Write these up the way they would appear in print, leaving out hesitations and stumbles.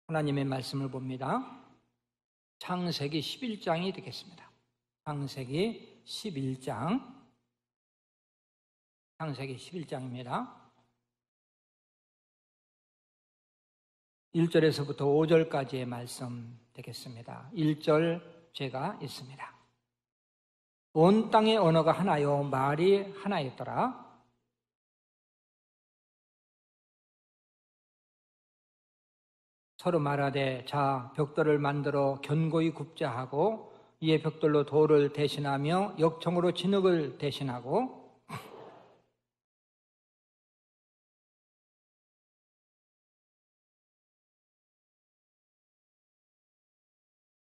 하나님의 말씀을 봅니다. 창세기 11장이 되겠습니다. 창세기 11장, 창세기 11장입니다. 1절에서부터 5절까지의 말씀 되겠습니다. 1절 제가 읽습니다. 온 땅의 언어가 하나요, 말이 하나였더라. 서로 말하되 자 벽돌을 만들어 견고히 굽자 하고 이에 벽돌로 돌을 대신하며 역청으로 진흙을 대신하고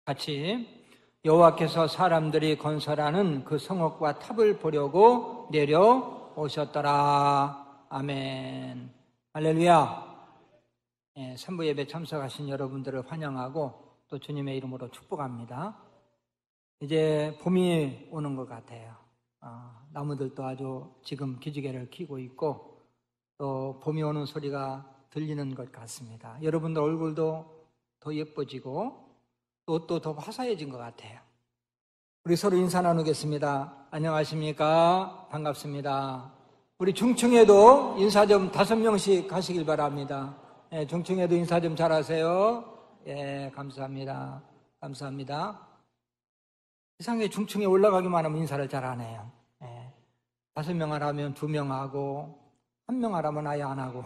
같이 여호와께서 사람들이 건설하는 그 성읍과 탑을 보려고 내려오셨더라. 아멘. 할렐루야. 선부 예배 참석하신 여러분들을 환영하고 또 주님의 이름으로 축복합니다. 이제 봄이 오는 것 같아요. 나무들도 아주 지금 기지개를 켜고 있고 또 봄이 오는 소리가 들리는 것 같습니다. 여러분들 얼굴도 더 예뻐지고 또 옷도 더 화사해진 것 같아요. 우리 서로 인사 나누겠습니다. 안녕하십니까? 반갑습니다. 우리 중층에도 인사 좀 5명씩 하시길 바랍니다. 중층에도 인사 좀 잘하세요. 예, 감사합니다. 감사합니다. 세상에 중층에 올라가기만 하면 인사를 잘하네요. 5명 하라면 2명 하고 1명 하라면 아예 안 하고.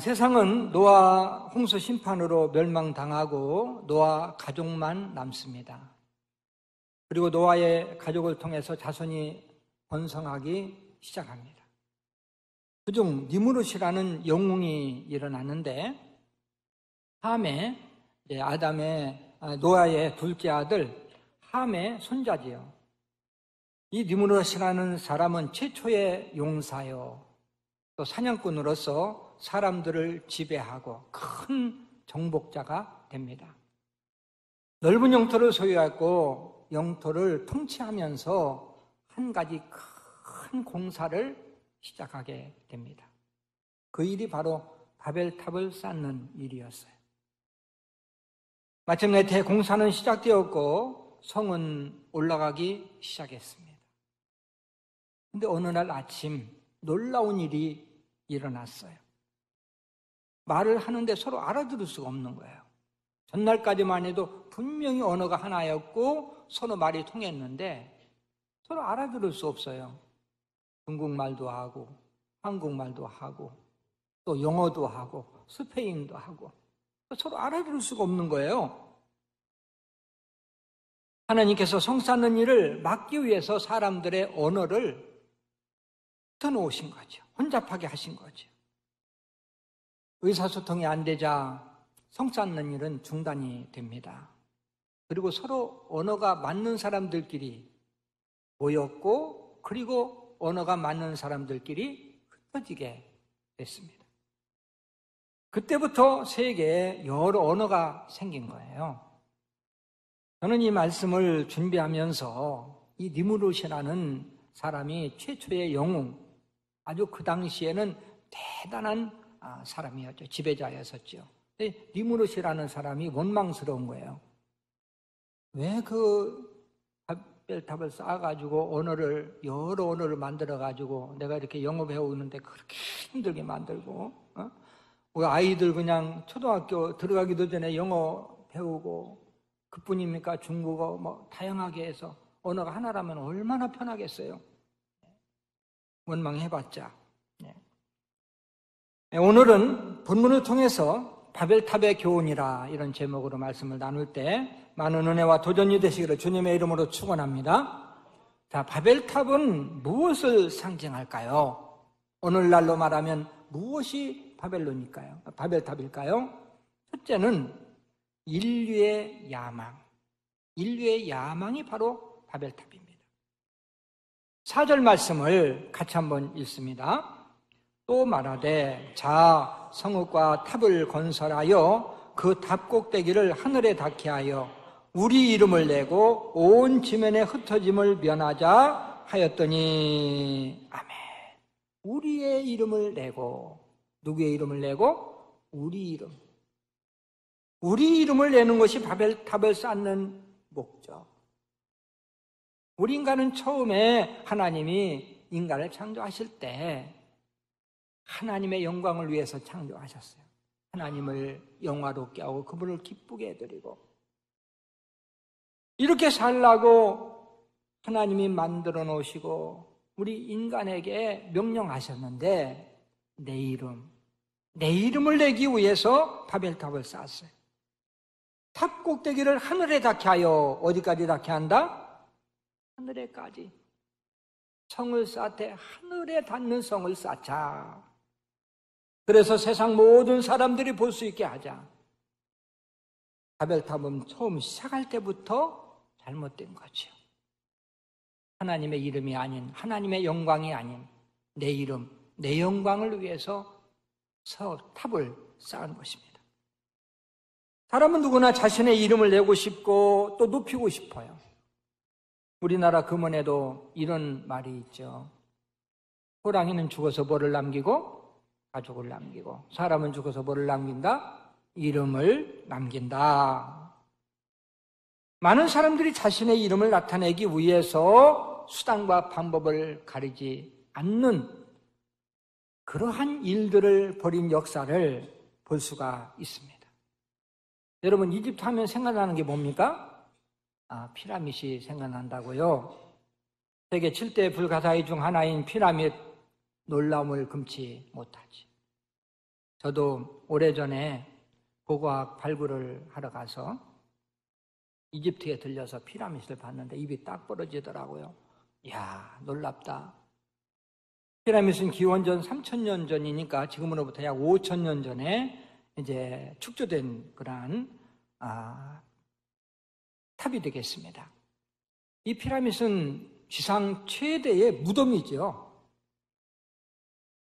세상은 노아 홍수 심판으로 멸망당하고 노아 가족만 남습니다. 그리고 노아의 가족을 통해서 자손이 번성하기 시작합니다. 그중 니무롯이라는 영웅이 일어났는데 함의 노아의 둘째 아들 함의 손자지요. 이 니무롯이라는 사람은 최초의 용사요 또 사냥꾼으로서 사람들을 지배하고 큰 정복자가 됩니다. 넓은 영토를 소유하고 영토를 통치하면서 한 가지 큰 공사를 시작하게 됩니다. 그 일이 바로 바벨탑을 쌓는 일이었어요. 마침내 대공사는 시작되었고 성은 올라가기 시작했습니다. 그런데 어느 날 아침 놀라운 일이 일어났어요. 말을 하는데 서로 알아들을 수가 없는 거예요. 전날까지만 해도 분명히 언어가 하나였고 서로 말이 통했는데 서로 알아들을 수 없어요. 중국말도 하고 한국말도 하고 또 영어도 하고 스페인도 하고 서로 알아들을 수가 없는 거예요. 하나님께서 성 쌓는 일을 막기 위해서 사람들의 언어를 흩어놓으신 거죠. 혼잡하게 하신 거죠. 의사소통이 안 되자 성 쌓는 일은 중단이 됩니다. 그리고 서로 언어가 맞는 사람들끼리 모였고 그리고 언어가 맞는 사람들끼리 흩어지게 됐습니다. 그때부터 세계에 여러 언어가 생긴 거예요. 저는 이 말씀을 준비하면서 이 니무롯이라는 사람이 최초의 영웅, 아주 그 당시에는 대단한 사람이었죠. 지배자였었죠. 근데 니무롯이라는 사람이 원망스러운 거예요. 왜 그 바벨탑을 쌓아가지고 여러 언어를 만들어가지고 내가 이렇게 영어 배우는데 그렇게 힘들게 만들고 우리 아이들 그냥 초등학교 들어가기도 전에 영어 배우고 그뿐입니까? 중국어 뭐 다양하게 해서 언어가 하나라면 얼마나 편하겠어요. 원망해봤자. 오늘은 본문을 통해서 바벨탑의 교훈이라 이런 제목으로 말씀을 나눌 때 많은 은혜와 도전이 되시기를 주님의 이름으로 축원합니다. 자, 바벨탑은 무엇을 상징할까요? 오늘날로 말하면 무엇이 바벨탑일까요? 첫째는 인류의 야망. 인류의 야망이 바로 바벨탑입니다. 4절 말씀을 같이 한번 읽습니다. 또 말하되 자 성읍과 탑을 건설하여 그 탑 꼭대기를 하늘에 닿게 하여 우리 이름을 내고 온 지면에 흩어짐을 면하자 하였더니 아멘. 우리의 이름을 내고 누구의 이름을 내고? 우리 이름. 우리 이름을 내는 것이 바벨탑을 쌓는 목적. 우리 인간은 처음에 하나님이 인간을 창조하실 때 하나님의 영광을 위해서 창조하셨어요. 하나님을 영화롭게 하고 그분을 기쁘게 해드리고 이렇게 살라고 하나님이 만들어 놓으시고 우리 인간에게 명령하셨는데 내 이름을 내기 위해서 바벨탑을 쌓았어요. 탑 꼭대기를 하늘에 닿게 하여 어디까지 닿게 한다? 하늘에까지. 성을 쌓되 하늘에 닿는 성을 쌓자. 그래서 세상 모든 사람들이 볼 수 있게 하자. 바벨탑은 처음 시작할 때부터 잘못된 거죠. 하나님의 이름이 아닌, 하나님의 영광이 아닌 내 이름, 내 영광을 위해서 탑을 쌓은 것입니다. 사람은 누구나 자신의 이름을 내고 싶고 또 높이고 싶어요. 우리나라 금원에도 이런 말이 있죠. 호랑이는 죽어서 뭐를 남기고 가족을 남기고, 사람은 죽어서 뭐를 남긴다? 이름을 남긴다. 많은 사람들이 자신의 이름을 나타내기 위해서 수단과 방법을 가리지 않는 그러한 일들을 벌인 역사를 볼 수가 있습니다. 여러분, 이집트 하면 생각나는 게 뭡니까? 피라밋이 생각난다고요. 세계 7대 불가사의 중 하나인 피라밋, 놀라움을 금치 못하지. 저도 오래전에 고고학 발굴을 하러 가서 이집트에 들려서 피라밋을 봤는데 입이 딱 벌어지더라고요. 이야, 놀랍다. 피라밋은 기원전 3,000년 전이니까 지금으로부터 약 5,000년 전에 이제 축조된 그러한 탑이 되겠습니다. 이 피라밋은 지상 최대의 무덤이죠.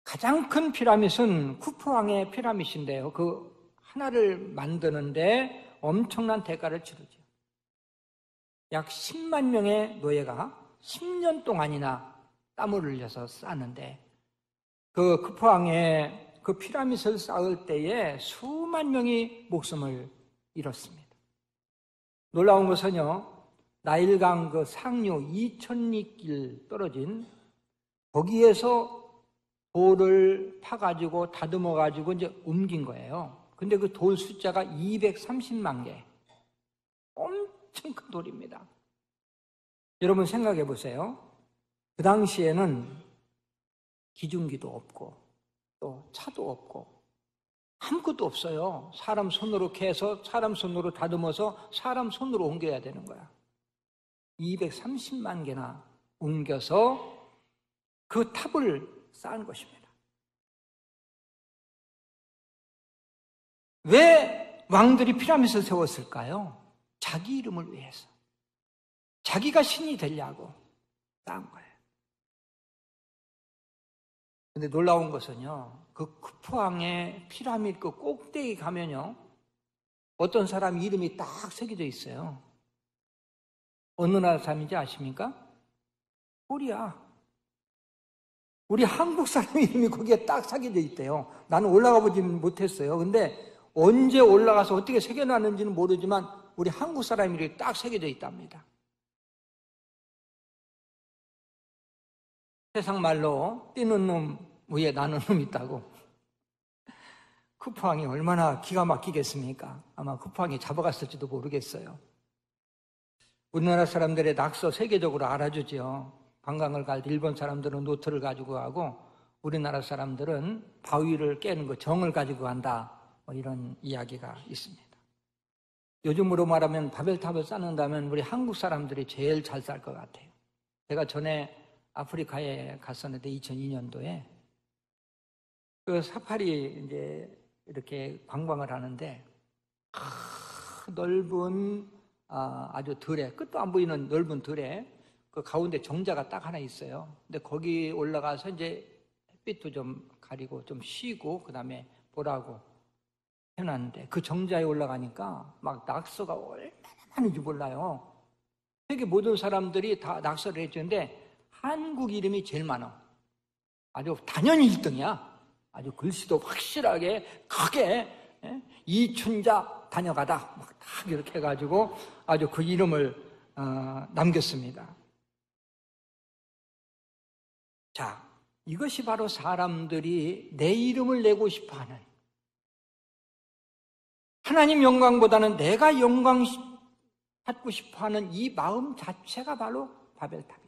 가장 큰 피라밋은 쿠프왕의 피라밋인데요. 그 하나를 만드는데 엄청난 대가를 치르죠. 약 10만 명의 노예가 10년 동안이나 땀을 흘려서 쌓는데 그 쿠프왕의 그 피라밋을 쌓을 때에 수만 명이 목숨을 잃었습니다. 놀라운 것은요, 나일강 그 상류 2,000리길 떨어진 거기에서 돌을 파가지고 다듬어가지고 이제 옮긴 거예요. 근데 그 돌 숫자가 230만 개. 엄청 큰 돌입니다. 여러분 생각해 보세요. 그 당시에는 기중기도 없고 또 차도 없고 아무것도 없어요. 사람 손으로 캐서 사람 손으로 다듬어서 사람 손으로 옮겨야 되는 거야. 230만 개나 옮겨서 그 탑을 쌓은 것입니다. 왜 왕들이 피라밋을 세웠을까요? 자기 이름을 위해서. 자기가 신이 되려고 쌓은 거예요. 근데 놀라운 것은요, 그 쿠프왕의 피라밋 그 꼭대기 가면요, 어떤 사람 이름이 딱 새겨져 있어요. 어느 나라 사람인지 아십니까? 코리아. 우리 한국 사람 이름이 거기에 딱 새겨져 있대요. 나는 올라가 보지는 못했어요. 근데 언제 올라가서 어떻게 새겨놨는지는 모르지만 우리 한국 사람 이름이 딱 새겨져 있답니다. 세상 말로 뛰는 놈 위에 나는 놈 있다고. 쿠프왕이 얼마나 기가 막히겠습니까? 아마 쿠프왕이 잡아갔을지도 모르겠어요. 우리나라 사람들의 낙서 세계적으로 알아주죠. 관광을 갈 때 일본 사람들은 노트를 가지고 가고 우리나라 사람들은 바위를 깨는 거 정을 가지고 간다. 뭐 이런 이야기가 있습니다. 요즘으로 말하면 바벨탑을 쌓는다면 우리 한국 사람들이 제일 잘 쌀 것 같아요. 제가 전에 아프리카에 갔었는데 2002년도에 그 사파리 이제 이렇게 관광을 하는데 넓은 아주 들에 끝도 안 보이는 넓은 들에 그 가운데 정자가 딱 하나 있어요. 근데 거기 올라가서 이제 햇빛도 좀 가리고 좀 쉬고 그 다음에 보라고 해놨는데 그 정자에 올라가니까 막 낙서가 얼마나 많은지 몰라요. 세계 모든 사람들이 다 낙서를 해주는데 한국 이름이 제일 많아. 아주 당연히 1등이야. 아주 글씨도 확실하게 크게 이춘자 다녀가다 막 딱 이렇게 해가지고 아주 그 이름을 남겼습니다. 자, 이것이 바로 사람들이 내 이름을 내고 싶어하는, 하나님 영광보다는 내가 영광 받고 싶어하는 이 마음 자체가 바로 바벨탑이다.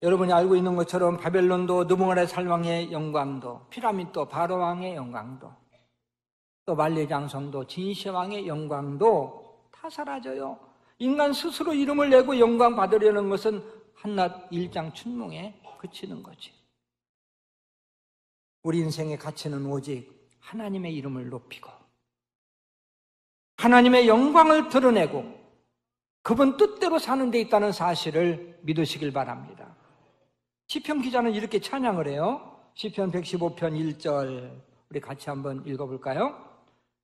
여러분이 알고 있는 것처럼 바벨론도 느부갓네살 왕의 영광도, 피라미드도 바로 왕의 영광도, 또 만리장성도 진시 왕의 영광도 다 사라져요. 인간 스스로 이름을 내고 영광 받으려는 것은 한낱 일장춘몽에 그치는 거지. 우리 인생의 가치는 오직 하나님의 이름을 높이고 하나님의 영광을 드러내고 그분 뜻대로 사는 데 있다는 사실을 믿으시길 바랍니다. 시편 기자는 이렇게 찬양을 해요. 시편 115편 1절 우리 같이 한번 읽어볼까요?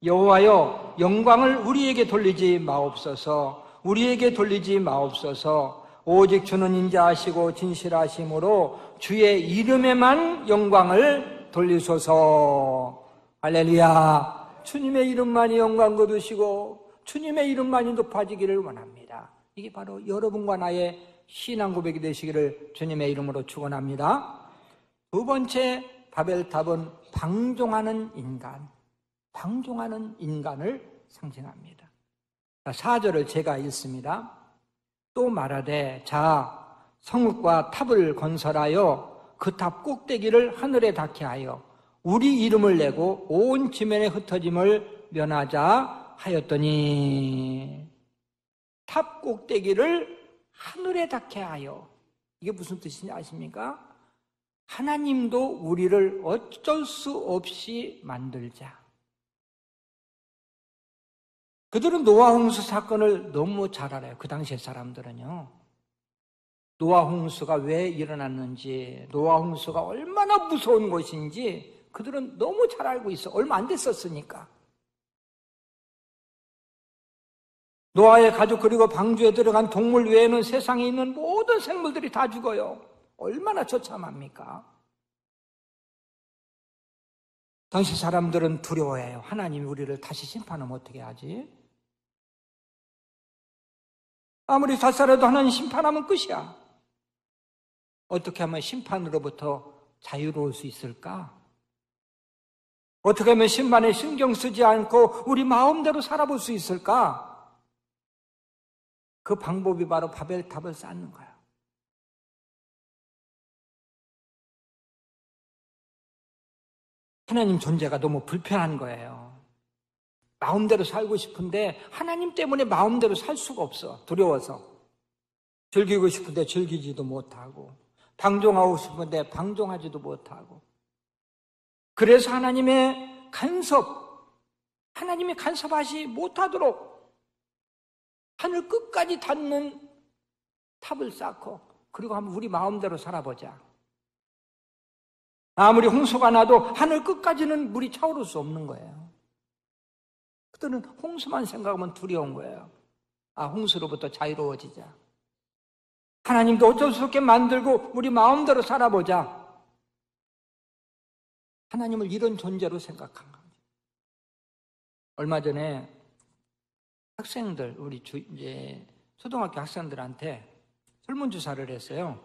여호와여, 영광을 우리에게 돌리지 마옵소서. 우리에게 돌리지 마옵소서. 오직 주는 인자하시고 진실하심으로 주의 이름에만 영광을 돌리소서. 할렐루야. 주님의 이름만이 영광 거두시고 주님의 이름만이 높아지기를 원합니다. 이게 바로 여러분과 나의 신앙 고백이 되시기를 주님의 이름으로 축원합니다. 두 번째 바벨탑은 방종하는 인간, 방종하는 인간을 상징합니다. 4절을 제가 읽습니다. 또 말하되 자 성읍과 탑을 건설하여 그 탑 꼭대기를 하늘에 닿게 하여 우리 이름을 내고 온 지면에 흩어짐을 면하자 하였더니, 탑 꼭대기를 하늘에 닿게 하여, 이게 무슨 뜻인지 아십니까? 하나님도 우리를 어쩔 수 없이 만들자. 그들은 노아 홍수 사건을 너무 잘 알아요. 그 당시의 사람들은요. 노아 홍수가 왜 일어났는지, 노아 홍수가 얼마나 무서운 것인지 그들은 너무 잘 알고 있어. 얼마 안 됐었으니까. 노아의 가족 그리고 방주에 들어간 동물 외에는 세상에 있는 모든 생물들이 다 죽어요. 얼마나 처참합니까? 당시 사람들은 두려워해요. 하나님이 우리를 다시 심판하면 어떻게 하지? 아무리 잘 살아도 하나님 심판하면 끝이야. 어떻게 하면 심판으로부터 자유로울 수 있을까? 어떻게 하면 심판에 신경 쓰지 않고 우리 마음대로 살아볼 수 있을까? 그 방법이 바로 바벨탑을 쌓는 거야. 하나님 존재가 너무 불편한 거예요. 마음대로 살고 싶은데 하나님 때문에 마음대로 살 수가 없어. 두려워서. 즐기고 싶은데 즐기지도 못하고, 방종하고 싶은데 방종하지도 못하고. 그래서 하나님의 간섭, 하나님이 간섭하지 못하도록 하늘 끝까지 닿는 탑을 쌓고, 그리고 한번 우리 마음대로 살아보자. 아무리 홍수가 나도 하늘 끝까지는 물이 차오를 수 없는 거예요. 그들은 홍수만 생각하면 두려운 거예요. 아, 홍수로부터 자유로워지자. 하나님도 어쩔 수 없게 만들고 우리 마음대로 살아보자. 하나님을 이런 존재로 생각한 거죠. 얼마 전에 학생들, 우리 이제 초등학교 학생들한테 설문조사를 했어요.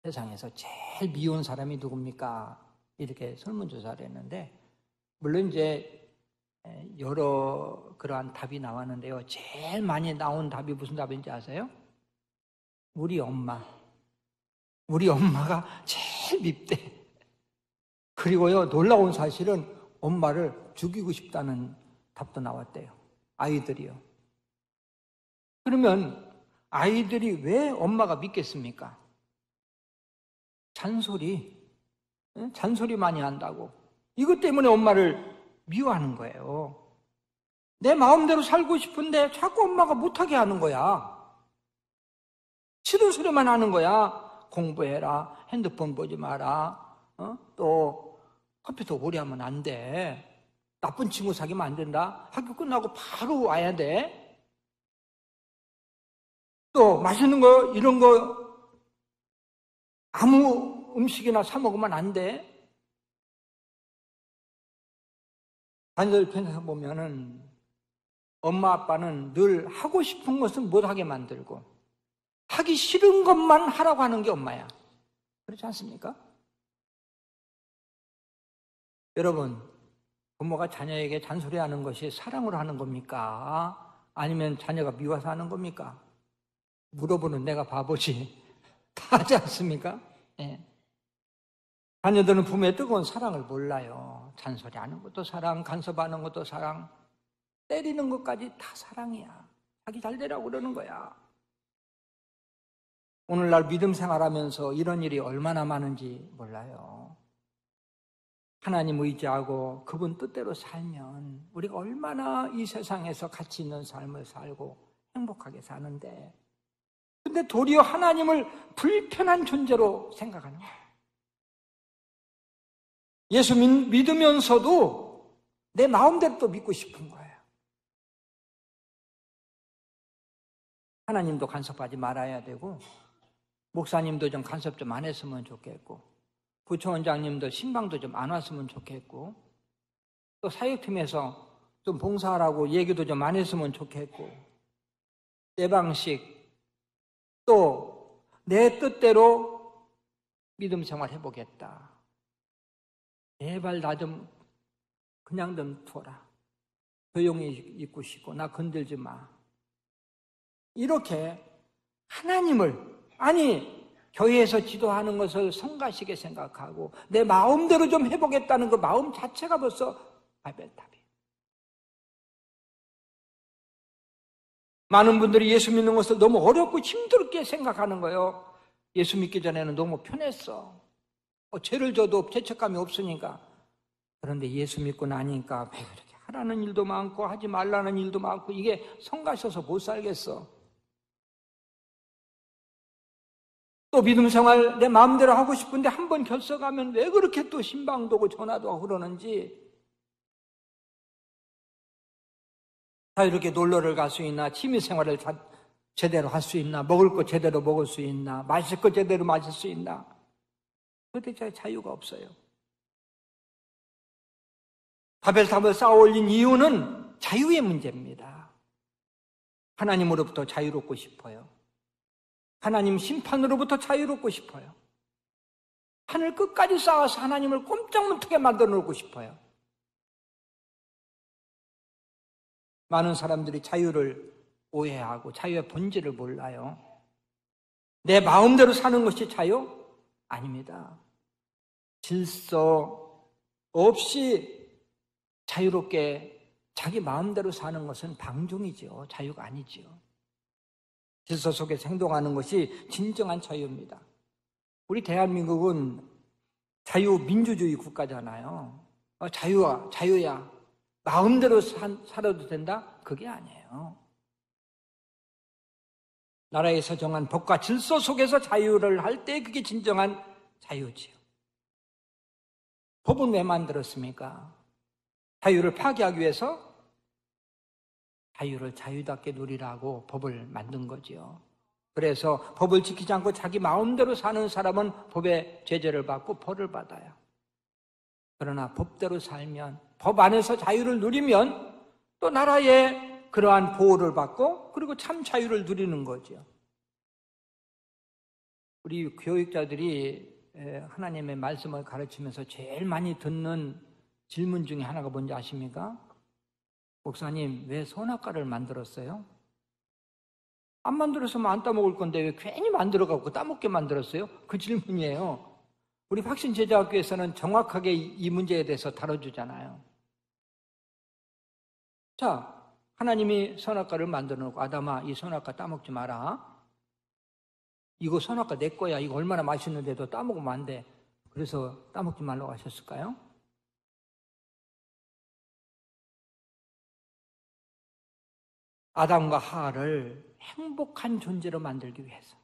세상에서 제일 미운 사람이 누굽니까? 이렇게 설문조사를 했는데, 물론 이제 여러 그러한 답이 나왔는데요. 제일 많이 나온 답이 무슨 답인지 아세요? 우리 엄마. 우리 엄마가 제일 밉대. 그리고요, 놀라운 사실은 엄마를 죽이고 싶다는 답도 나왔대요. 아이들이요. 그러면 아이들이 왜 엄마가 밉겠습니까? 잔소리 많이 한다고. 이것 때문에 엄마를 미워하는 거예요. 내 마음대로 살고 싶은데 자꾸 엄마가 못하게 하는 거야. 싫은 소리만 하는 거야. 공부해라, 핸드폰 보지 마라, 또 컴퓨터 오래 하면 안 돼, 나쁜 친구 사귀면 안 된다, 학교 끝나고 바로 와야 돼, 또 맛있는 거 이런 거 아무 음식이나 사 먹으면 안 돼. 자녀들 편에서 보면은 엄마 아빠는 늘 하고 싶은 것은 못하게 만들고 하기 싫은 것만 하라고 하는 게 엄마야. 그렇지 않습니까? 여러분, 부모가 자녀에게 잔소리하는 것이 사랑으로 하는 겁니까? 아니면 자녀가 미워서 하는 겁니까? 물어보는 내가 바보지. 다 하지 않습니까? 네. 자녀들은 부모의 뜨거운 사랑을 몰라요. 잔소리하는 것도 사랑, 간섭하는 것도 사랑, 때리는 것까지 다 사랑이야. 자기 잘 되라고 그러는 거야. 오늘날 믿음 생활하면서 이런 일이 얼마나 많은지 몰라요. 하나님 의지하고 그분 뜻대로 살면 우리가 얼마나 이 세상에서 가치 있는 삶을 살고 행복하게 사는데, 근데 도리어 하나님을 불편한 존재로 생각하는 거예요. 예수 믿으면서도 내 마음대로 또 믿고 싶은 거예요. 하나님도 간섭하지 말아야 되고, 목사님도 좀 간섭 좀 안 했으면 좋겠고, 부처원장님도 신방도 좀 안 왔으면 좋겠고, 또 사역팀에서 좀 봉사하라고 얘기도 좀 안 했으면 좋겠고, 내 방식, 또 내 뜻대로 믿음 생활 해보겠다. 제발 나 좀 그냥 좀 둬라. 조용히 있고 싶고 나 건들지 마. 이렇게 하나님을, 아니 교회에서 지도하는 것을 성가시게 생각하고 내 마음대로 좀 해보겠다는 그 마음 자체가 벌써 바벨탑이에요. 많은 분들이 예수 믿는 것을 너무 어렵고 힘들게 생각하는 거예요. 예수 믿기 전에는 너무 편했어. 죄를 져도 죄책감이 없으니까. 그런데 예수 믿고 나니까 왜 그렇게 하라는 일도 많고 하지 말라는 일도 많고, 이게 성가셔서 못 살겠어. 또 믿음 생활 내 마음대로 하고 싶은데 한번 결석하면 왜 그렇게 또 신방도 오고 전화도 하고 그러는지. 자유롭게 놀러를 갈 수 있나, 취미생활을 제대로 할 수 있나, 먹을 거 제대로 먹을 수 있나, 마실 거 제대로 마실 수 있나. 도대체 자유가 없어요. 바벨탑을 쌓아 올린 이유는 자유의 문제입니다. 하나님으로부터 자유롭고 싶어요. 하나님 심판으로부터 자유롭고 싶어요. 하늘 끝까지 쌓아서 하나님을 꼼짝 못하게 만들어 놓고 싶어요. 많은 사람들이 자유를 오해하고 자유의 본질을 몰라요. 내 마음대로 사는 것이 자유? 아닙니다. 질서 없이 자유롭게 자기 마음대로 사는 것은 방종이죠. 자유가 아니죠. 질서 속에서 행동하는 것이 진정한 자유입니다. 우리 대한민국은 자유민주주의 국가잖아요. 자유야. 마음대로 살아도 된다? 그게 아니에요. 나라에서 정한 법과 질서 속에서 자유를 할 때 그게 진정한 자유지요. 법은 왜 만들었습니까? 자유를 파괴하기 위해서 자유를 자유답게 누리라고 법을 만든 거지요. 그래서 법을 지키지 않고 자기 마음대로 사는 사람은 법의 제재를 받고 벌을 받아요. 그러나 법대로 살면, 법 안에서 자유를 누리면 또 나라의 그러한 보호를 받고 그리고 참 자유를 누리는 거죠. 우리 교육자들이 하나님의 말씀을 가르치면서 제일 많이 듣는 질문 중에 하나가 뭔지 아십니까? 목사님, 왜 선악과를 만들었어요? 안 만들었으면 안 따먹을 건데 왜 괜히 만들어갖고 따먹게 만들었어요? 그 질문이에요. 우리 확신제자학교에서는 정확하게 이 문제에 대해서 다뤄주잖아요. 자, 하나님이 선악과를 만들어 놓고 아담아, 이 선악과 따먹지 마라. 이거 선악과 내 거야. 이거 얼마나 맛있는데도 따먹으면 안 돼. 그래서 따먹지 말라고 하셨을까요? 아담과 하와를 행복한 존재로 만들기 위해서,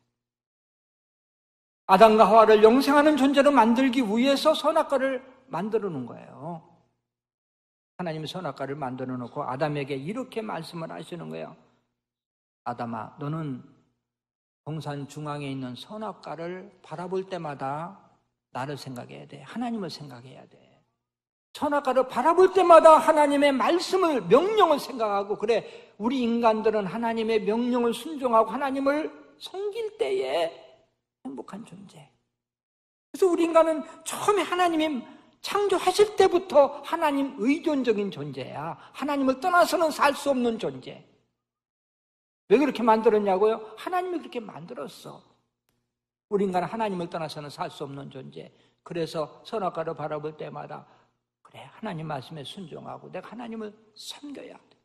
아담과 하와를 영생하는 존재로 만들기 위해서 선악과를 만들어 놓은 거예요. 하나님이 선악과를 만들어 놓고 아담에게 이렇게 말씀을 하시는 거예요. 아담아, 너는 동산 중앙에 있는 선악과를 바라볼 때마다 나를 생각해야 돼. 하나님을 생각해야 돼. 선악과를 바라볼 때마다 하나님의 말씀을, 명령을 생각하고, 그래, 우리 인간들은 하나님의 명령을 순종하고 하나님을 섬길 때에 행복한 존재. 그래서 우리 인간은 처음에 하나님이 창조하실 때부터 하나님 의존적인 존재야. 하나님을 떠나서는 살 수 없는 존재. 왜 그렇게 만들었냐고요? 하나님이 그렇게 만들었어. 우리 인간은 하나님을 떠나서는 살 수 없는 존재. 그래서 선악과를 바라볼 때마다 그래, 하나님 말씀에 순종하고 내가 하나님을 섬겨야 돼.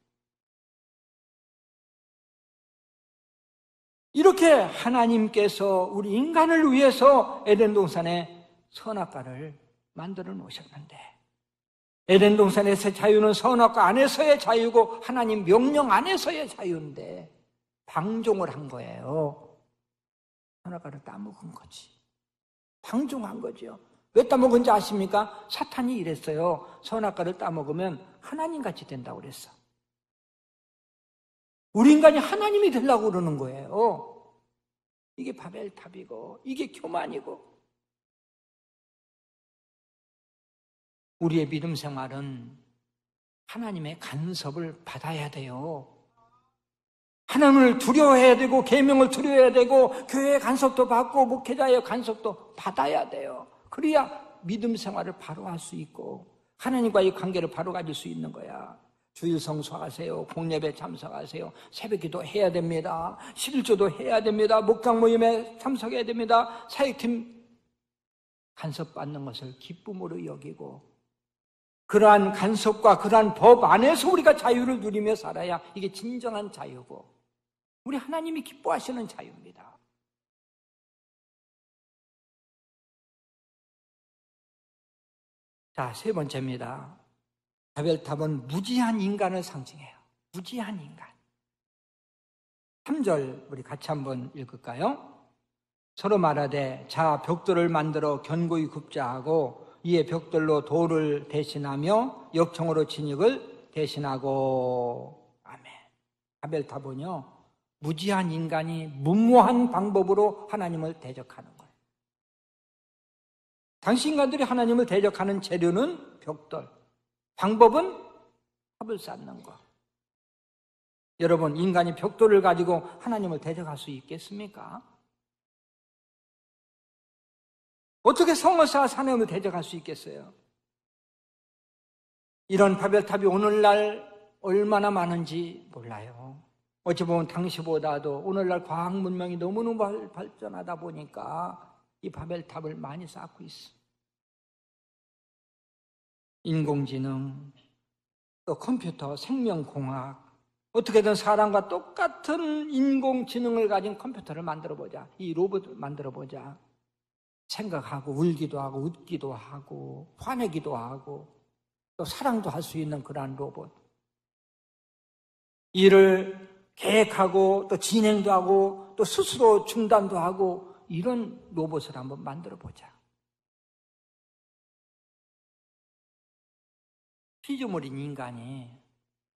이렇게 하나님께서 우리 인간을 위해서 에덴 동산에 선악과를 만들어 놓으셨는데, 에덴 동산에서의 자유는 선악과 안에서의 자유고 하나님 명령 안에서의 자유인데 방종을 한 거예요. 선악과를 따먹은 거지. 방종한 거죠. 왜 따먹은지 아십니까? 사탄이 이랬어요. 선악과를 따먹으면 하나님같이 된다고 그랬어. 우리 인간이 하나님이 되려고 그러는 거예요. 이게 바벨탑이고 이게 교만이고. 우리의 믿음 생활은 하나님의 간섭을 받아야 돼요. 하나님을 두려워해야 되고 계명을 두려워해야 되고 교회의 간섭도 받고 목회자의 간섭도 받아야 돼요. 그래야 믿음 생활을 바로 할 수 있고 하나님과의 관계를 바로 가질 수 있는 거야. 주일 성수하세요. 공예배 참석하세요. 새벽기도 해야 됩니다. 11조도 해야 됩니다. 목장 모임에 참석해야 됩니다. 사역팀 간섭받는 것을 기쁨으로 여기고 그러한 간섭과 그러한 법 안에서 우리가 자유를 누리며 살아야 이게 진정한 자유고 우리 하나님이 기뻐하시는 자유입니다. 자, 세 번째입니다. 바벨탑은 무지한 인간을 상징해요. 무지한 인간. 3절 우리 같이 한번 읽을까요? 서로 말하되 자 벽돌을 만들어 견고히 굽자 하고 이에 벽돌로 돌을 대신하며 역청으로 진흙을 대신하고. 아멘. 바벨탑은요 무지한 인간이 무모한 방법으로 하나님을 대적하는 거예요. 당시 인간들이 하나님을 대적하는 재료는 벽돌, 방법은 탑을 쌓는 거. 여러분, 인간이 벽돌을 가지고 하나님을 대적할 수 있겠습니까? 어떻게 성을 쌓아서 하나님을 대적할 수 있겠어요? 이런 바벨탑이 오늘날 얼마나 많은지 몰라요. 어찌 보면 당시보다도 오늘날 과학 문명이 너무너무 발전하다 보니까 이 바벨탑을 많이 쌓고 있어. 인공지능, 또 컴퓨터, 생명공학, 어떻게든 사람과 똑같은 인공지능을 가진 컴퓨터를 만들어보자. 이 로봇을 만들어보자. 생각하고 울기도 하고 웃기도 하고 화내기도 하고 또 사랑도 할 수 있는 그러한 로봇. 일을 계획하고 또 진행도 하고 또 스스로 중단도 하고 이런 로봇을 한번 만들어보자. 피조물인 인간이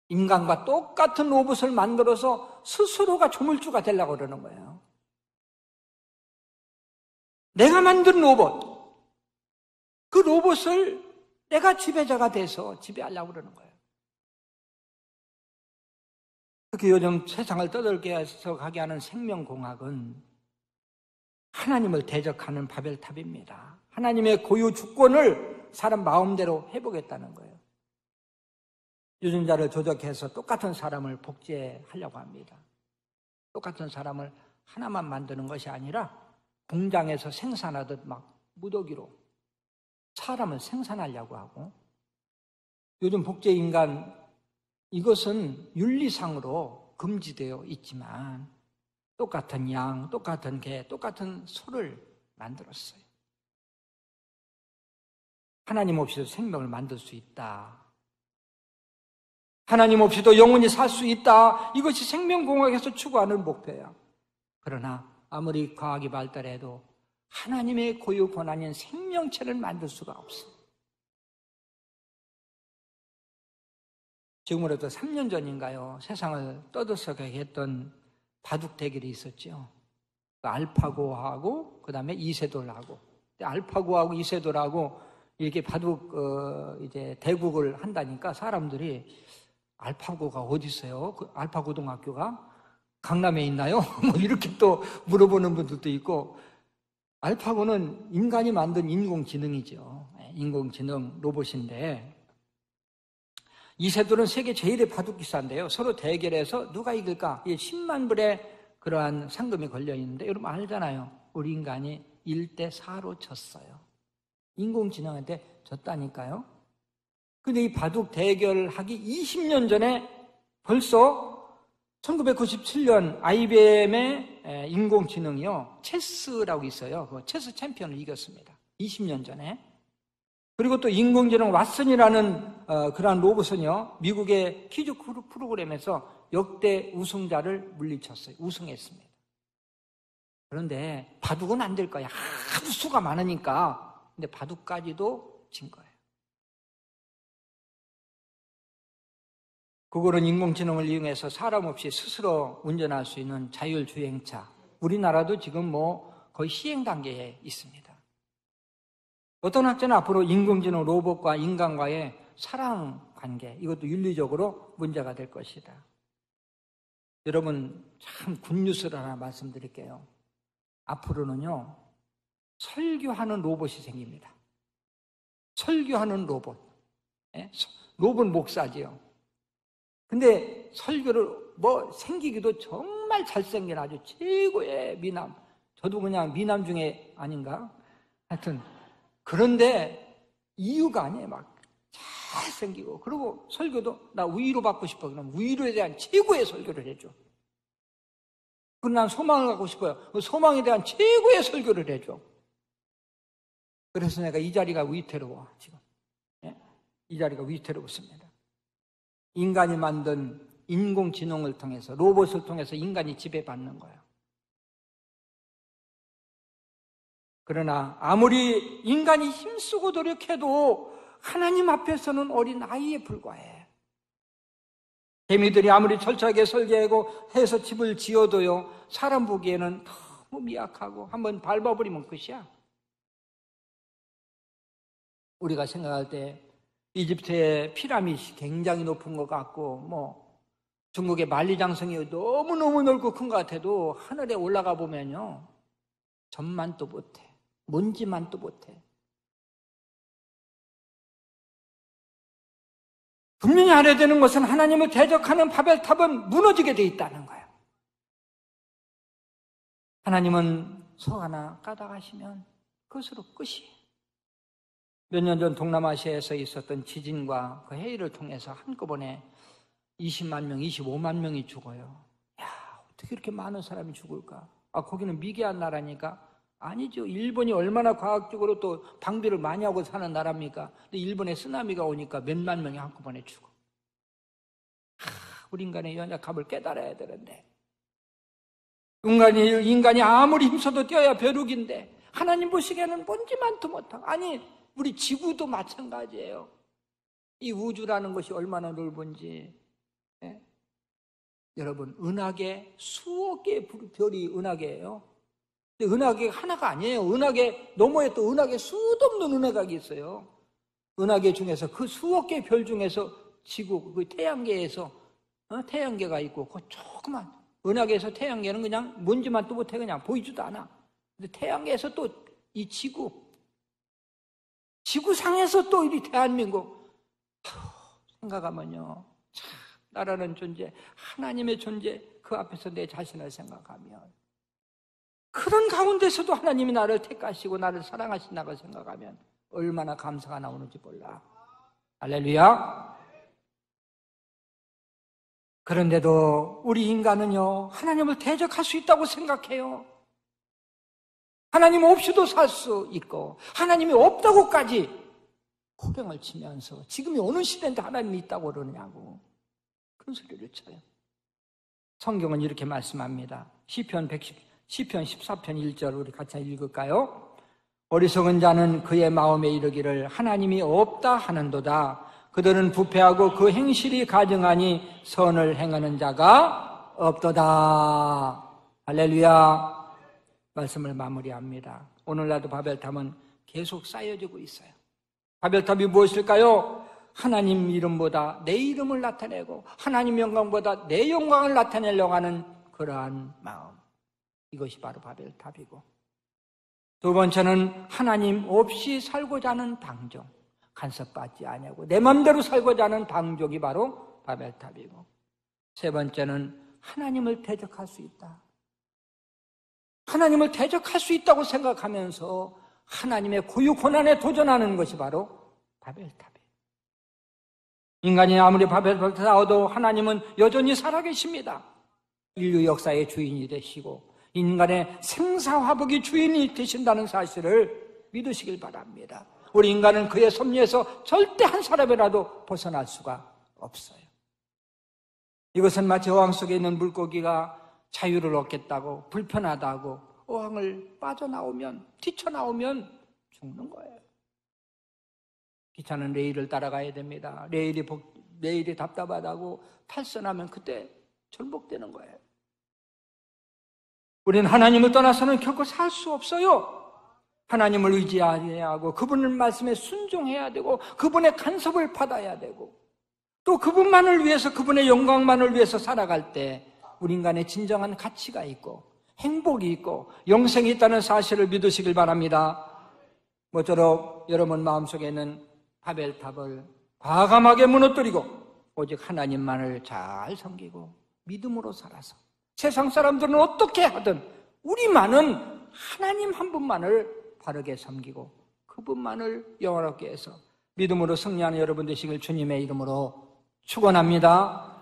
인간과 똑같은 로봇을 만들어서 스스로가 조물주가 되려고 그러는 거예요. 내가 만든 로봇, 그 로봇을 내가 지배자가 돼서 지배하려고 그러는 거예요. 특히 요즘 세상을 떠들게 해서 가게 하는 생명공학은 하나님을 대적하는 바벨탑입니다. 하나님의 고유 주권을 사람 마음대로 해보겠다는 거예요. 유전자를 조작해서 똑같은 사람을 복제하려고 합니다. 똑같은 사람을 하나만 만드는 것이 아니라 공장에서 생산하듯 막 무더기로 사람을 생산하려고 하고, 요즘 복제인간 이것은 윤리상으로 금지되어 있지만 똑같은 양, 똑같은 개, 똑같은 소를 만들었어요. 하나님 없이도 생명을 만들 수 있다. 하나님 없이도 영원히 살 수 있다. 이것이 생명공학에서 추구하는 목표야. 그러나 아무리 과학이 발달해도 하나님의 고유 권한인 생명체를 만들 수가 없어. 지금으로부터 3년 전인가요? 세상을 떠들썩하게 했던 바둑 대결이 있었죠. 알파고하고 그 다음에 이세돌하고. 알파고하고 이세돌하고 이렇게 바둑 이제 대국을 한다니까 사람들이 알파고가 어디 있어요? 그 알파고등학교가 강남에 있나요? 뭐 이렇게 또 물어보는 분들도 있고, 알파고는 인간이 만든 인공지능이죠. 인공지능 로봇인데, 이세돌은 세계 제일의 바둑 기사인데요. 서로 대결해서 누가 이길까? 10만 불의 그러한 상금이 걸려 있는데, 여러분 알잖아요. 우리 인간이 1대4로 졌어요. 인공지능한테 졌다니까요. 근데 이 바둑 대결하기 20년 전에 벌써 1997년 IBM의 인공지능이요, 체스라고 있어요. 그 체스 챔피언을 이겼습니다. 20년 전에. 그리고 또 인공지능 왓슨이라는 그러한 로봇은요, 미국의 퀴즈 프로그램에서 역대 우승자를 물리쳤어요. 우승했습니다. 그런데 바둑은 안 될 거야. 아주 수가 많으니까. 근데 바둑까지도 진 거예요. 그거는 인공지능을 이용해서 사람 없이 스스로 운전할 수 있는 자율주행차. 우리나라도 지금 거의 시행 단계에 있습니다. 어떤 학자는 앞으로 인공지능 로봇과 인간과의 사랑 관계, 이것도 윤리적으로 문제가 될 것이다. 여러분, 참 굿뉴스를 하나 말씀드릴게요. 앞으로는요, 설교하는 로봇이 생깁니다. 설교하는 로봇. 로봇 목사지요. 근데 설교를 생기기도 정말 잘생긴 아주 최고의 미남. 저도 그냥 미남 중에 아닌가? 하여튼, 그런데 이유가 아니에요. 막 잘생기고. 그리고 설교도 나 위로 받고 싶어. 그럼 위로에 대한 최고의 설교를 해줘. 그럼 난 소망을 갖고 싶어요. 소망에 대한 최고의 설교를 해줘. 그래서 내가 이 자리가 위태로워, 지금. 이 자리가 위태롭습니다. 인간이 만든 인공지능을 통해서, 로봇을 통해서 인간이 지배받는 거예요. 그러나 아무리 인간이 힘쓰고 노력해도 하나님 앞에서는 어린 아이에 불과해. 개미들이 아무리 철저하게 설계하고 해서 집을 지어도요, 사람 보기에는 너무 미약하고 한번 밟아버리면 끝이야. 우리가 생각할 때 이집트의 피라미드 굉장히 높은 것 같고, 중국의 만리장성이 너무너무 넓고 큰 것 같아도 하늘에 올라가 보면요, 전만도 못해. 먼지만도 못해. 분명히 알아야 되는 것은 하나님을 대적하는 바벨탑은 무너지게 돼 있다는 거예요. 하나님은 소 하나 까닭하시면 그것으로 끝이에요. 몇 년 전 동남아시아에서 있었던 지진과 그 해일을 통해서 한꺼번에 20만 명, 25만 명이 죽어요. 야, 어떻게 이렇게 많은 사람이 죽을까? 거기는 미개한 나라니까? 아니죠. 일본이 얼마나 과학적으로 또 방비를 많이 하고 사는 나라입니까? 근데 일본에 쓰나미가 오니까 몇만 명이 한꺼번에 죽어. 우리 인간의 연약함을 깨달아야 되는데, 인간이 아무리 힘써도 뛰어야 벼룩인데 하나님 보시기에는 먼지만도 못하고, 아니 우리 지구도 마찬가지예요. 이 우주라는 것이 얼마나 넓은지. 여러분, 은하계 수억 개의 별이 은하계예요. 근데 은하계가 하나가 아니에요. 은하계 너머에 또 은하계 수도 없는 은하계가 있어요. 은하계 중에서 그 수억 개의 별 중에서 지구, 그 태양계에서 태양계가 있고, 그 조그만 은하계에서 태양계는 그냥 먼지만 또 못해, 그냥 보이지도 않아. 근데 태양계에서 또 이 지구상에서 또 이 대한민국 생각하면요, 참 나라는 존재, 하나님의 존재, 그 앞에서 내 자신을 생각하면, 그런 가운데서도 하나님이 나를 택하시고 나를 사랑하신다고 생각하면 얼마나 감사가 나오는지 몰라. 할렐루야. 그런데도 우리 인간은요, 하나님을 대적할 수 있다고 생각해요. 하나님 없이도 살 수 있고, 하나님이 없다고까지 호령을 치면서 지금이 어느 시대인데 하나님이 있다고 그러느냐고 그런 소리를 쳐요. 성경은 이렇게 말씀합니다. 시편 14편 1절 우리 같이 읽을까요? 어리석은 자는 그의 마음에 이르기를 하나님이 없다 하는도다. 그들은 부패하고 그 행실이 가증하니 선을 행하는 자가 없도다. 할렐루야. 말씀을 마무리합니다. 오늘날도 바벨탑은 계속 쌓여지고 있어요. 바벨탑이 무엇일까요? 하나님 이름보다 내 이름을 나타내고 하나님 영광보다 내 영광을 나타내려고 하는 그러한 마음, 이것이 바로 바벨탑이고, 두 번째는 하나님 없이 살고자 하는 방종, 간섭받지 아니하고 내 마음대로 살고자 하는 방종이 바로 바벨탑이고, 세 번째는 하나님을 대적할 수 있다. 하나님을 대적할 수 있다고 생각하면서 하나님의 고유 고난에 도전하는 것이 바로 바벨탑이에요. 인간이 아무리 바벨탑을 쌓아도 하나님은 여전히 살아계십니다. 인류 역사의 주인이 되시고 인간의 생사화복의 주인이 되신다는 사실을 믿으시길 바랍니다. 우리 인간은 그의 섭리에서 절대 한 사람이라도 벗어날 수가 없어요. 이것은 마치 어항 속에 있는 물고기가 자유를 얻겠다고, 불편하다고 어항을 빠져나오면, 뛰쳐나오면 죽는 거예요. 기차는 레일을 따라가야 됩니다. 레일이 답답하다고 탈선하면 그때 절복되는 거예요. 우리는 하나님을 떠나서는 결코 살 수 없어요. 하나님을 의지해야 하고 그분의 말씀에 순종해야 되고 그분의 간섭을 받아야 되고 또 그분만을 위해서, 그분의 영광만을 위해서 살아갈 때 우리 인간의 진정한 가치가 있고 행복이 있고 영생이 있다는 사실을 믿으시길 바랍니다. 모쪼록 여러분 마음속에는 바벨탑을 과감하게 무너뜨리고 오직 하나님만을 잘 섬기고 믿음으로 살아서 세상 사람들은 어떻게 하든 우리만은 하나님 한 분만을 바르게 섬기고 그분만을 영원하게 해서 믿음으로 승리하는 여러분 되시길 주님의 이름으로 축원합니다.